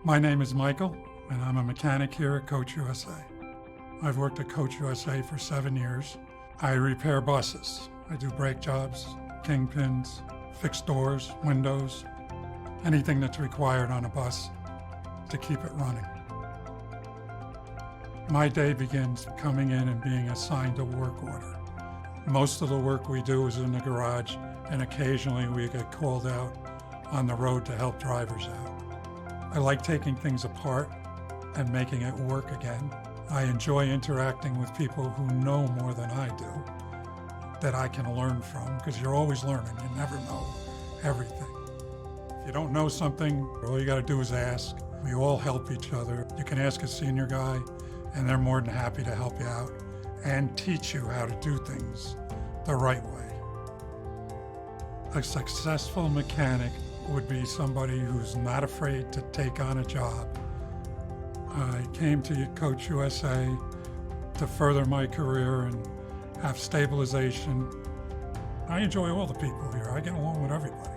My name is Michael, and I'm a mechanic here at Coach USA. I've worked at Coach USA for 7 years. I repair buses. I do brake jobs, kingpins, fix doors, windows, anything that's required on a bus to keep it running. My day begins coming in and being assigned a work order. Most of the work we do is in the garage, and occasionally we get called out on the road to help drivers out. I like taking things apart and making it work again. I enjoy interacting with people who know more than I do, that I can learn from, because you're always learning. You never know everything. If you don't know something, all you got to do is ask. We all help each other. You can ask a senior guy, and they're more than happy to help you out and teach you how to do things the right way. A successful mechanic would be somebody who's not afraid to take on a job. I came to Coach USA to further my career and have stabilization. I enjoy all the people here. I get along with everybody.